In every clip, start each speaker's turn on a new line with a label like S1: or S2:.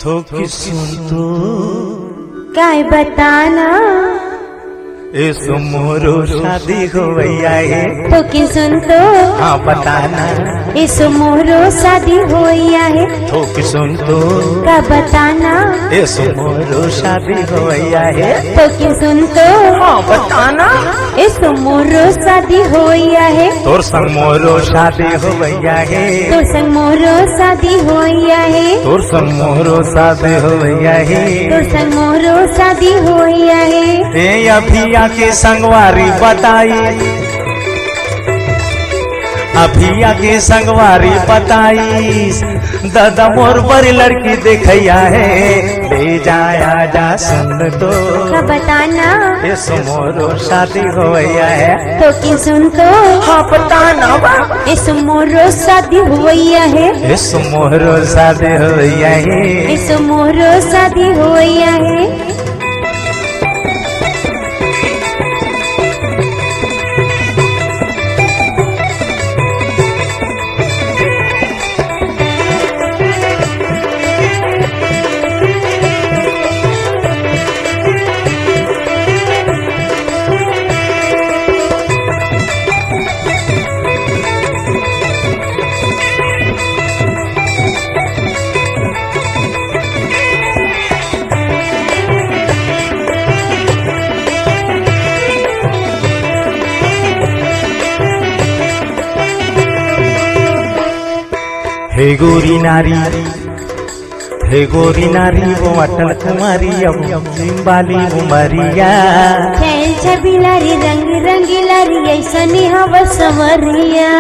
S1: थोकी सुन तो
S2: काय बताना
S1: इस मोरो शादी हो भैया है
S2: तो कि सुन तो
S1: हाँ बताना
S2: इस मोरो शादी होइया है
S1: थोकी सुन तो
S2: का बताना
S1: इस मोरो शादी हो भैया है
S2: तो कि सुन तो
S1: हाँ बताना
S2: इस मोरो शादी होइया है
S1: तोर संग मोरो शादी हो भैया है
S2: तो संग मोरो शादी होइया है
S1: तोर संग मोरो शादी हो भैया है
S2: तो संग मोरो शादी होइया है
S1: ए अभी आके संगवारी बताई अभी आके संगवारी बताई दादा मोर बड़ी लड़की देखैया है ले जाया जा सुन तो
S2: का बताना
S1: इस मोरो शादी हो भैया है
S2: तो कि सुन तो
S1: हाँ बताना
S2: इस मोरो शादी होइया है
S1: इस मोरो शादी हो भैया है
S2: इस मोरो शादी होइया है
S1: हे गोरी नारी वो अटल कुमारी अब सिंबाली उमरिया
S2: छैल छबिलारी रंग रंगीलारी ऐसनी हवा समरिया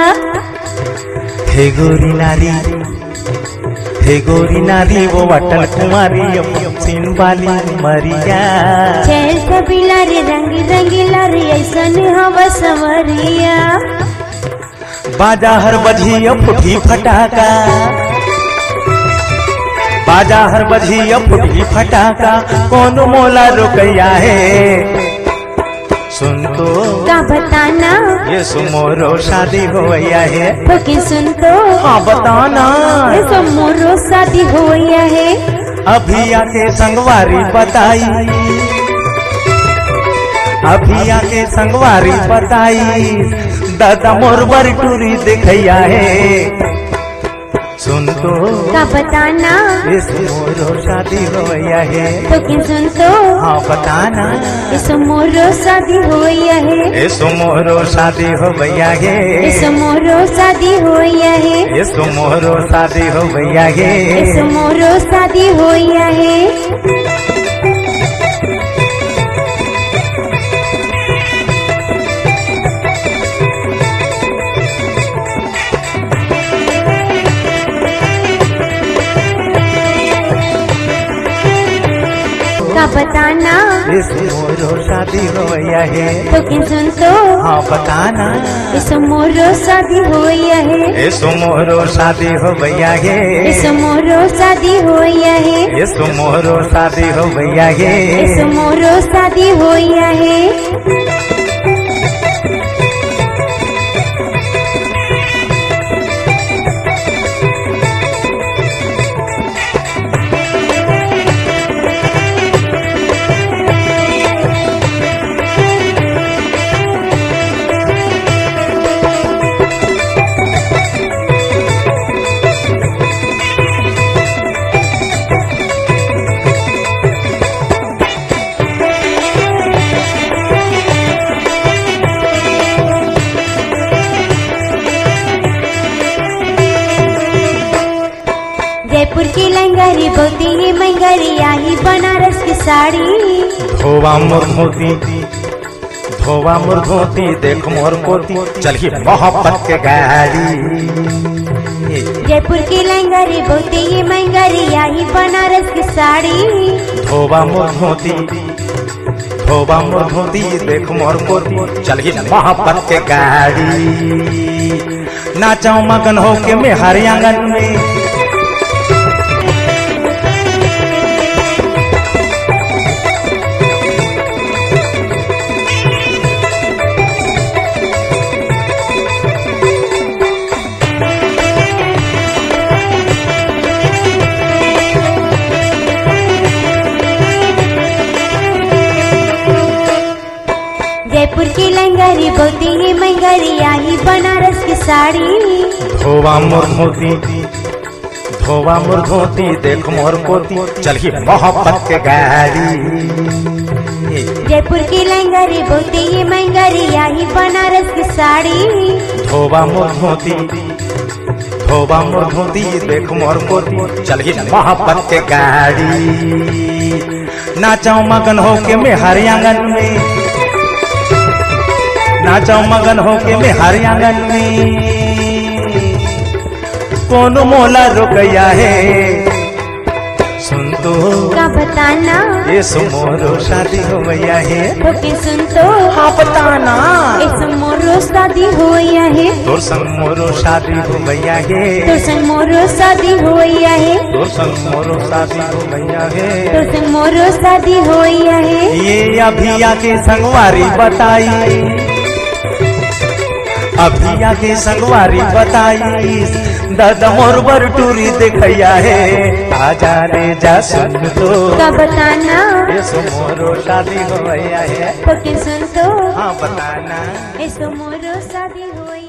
S1: हे गोरी नारी वो अटल कुमारी अब सिंबाली उमरिया
S2: छैल छबिलारी रंग रंगीलारी ऐसनी हवा समरिया
S1: बाजा हर बजिया फुटी फटाका बाजा हर बजिया फुटी फटाका कौन मोला रुकैया है सुन तो
S2: का बताना
S1: ये सुमोरो शादी होया है
S2: तो कि सुन तो
S1: हाँ बताना
S2: ये मोरो शादी होइया है
S1: अभी आके संगवारी बताई अभी आके संगवारी बताई दादा मोर बड़ी टूरी देखैया है सुन तो
S2: का बताना
S1: इस मोरो शादी होया है
S2: तो कि सुन तो
S1: हाँ बताना
S2: इस मोरो शादी होइया है
S1: इस मोरो शादी हो भैया है
S2: इस मोरो शादी होइया है
S1: इस मोरो शादी हो भैया है
S2: इस मोरो शादी होइया है का बताना
S1: इस मोरो शादी हो भैया है
S2: तो कि सुन तो
S1: हाँ बताना
S2: इस मोरो शादी होइया है
S1: इस मोरो शादी हो भैया है
S2: इस मोरो शादी होइया है
S1: इस मोरो शादी हो भैया है
S2: इस मोरो शादी होइया है जयपुर की लंगरी बहुती ही महंगरी आई बनारस की साड़ी
S1: धोवा मोर धोती देख मोर पोती चलिए मोहब्बत के गाड़ी
S2: जयपुर की लंगरी बहुती ही महंगरी आई बनारस की साड़ी
S1: धोवा मोर धोती देख मोर पोती चलिए मोहब्बत के गाड़ी नाचाऊ मगन हो के मैं हर आंगन में
S2: बहुते ही महंगाई आई बनारस की साड़ी।
S1: धोवा मोर धोती देख मोर पोती चलही मोहब्बत के गाड़ी।
S2: जयपुर की लहंगारी बहुते ही महंगाई आई बनारस की साड़ी।
S1: धोवा मोर धोती देख मोर पोती चलही मोहब्बत के गाड़ी। नाचाऊ मगन होके मैं हर आंगन में, नाचाऊ मगन होके मैं हर आंगन में। कौन मोला रुकया है सुन तो
S2: का बताना,
S1: ये मोरो शादी हो गया है।
S2: ओके सुन तो
S1: हाँ बताना,
S2: इस मोरो शादी होया है।
S1: तोर संग मोरो शादी हो गया है।
S2: तो संग मोरो शादी होया है।
S1: तोर संग मोरो शादी हो गया है।
S2: तो संग मोरो शादी होया है।
S1: ये अभी आके संगवारी बताई, अभी आके संगवारी बताई। दादा मोर बरटूरी देखैया है, आजा ले जा सुन तो
S2: का बताना,
S1: ये मोरो शादी हो गया है।
S2: ओके सुन तो
S1: हाँ बताना,
S2: इस मोरो शादी होया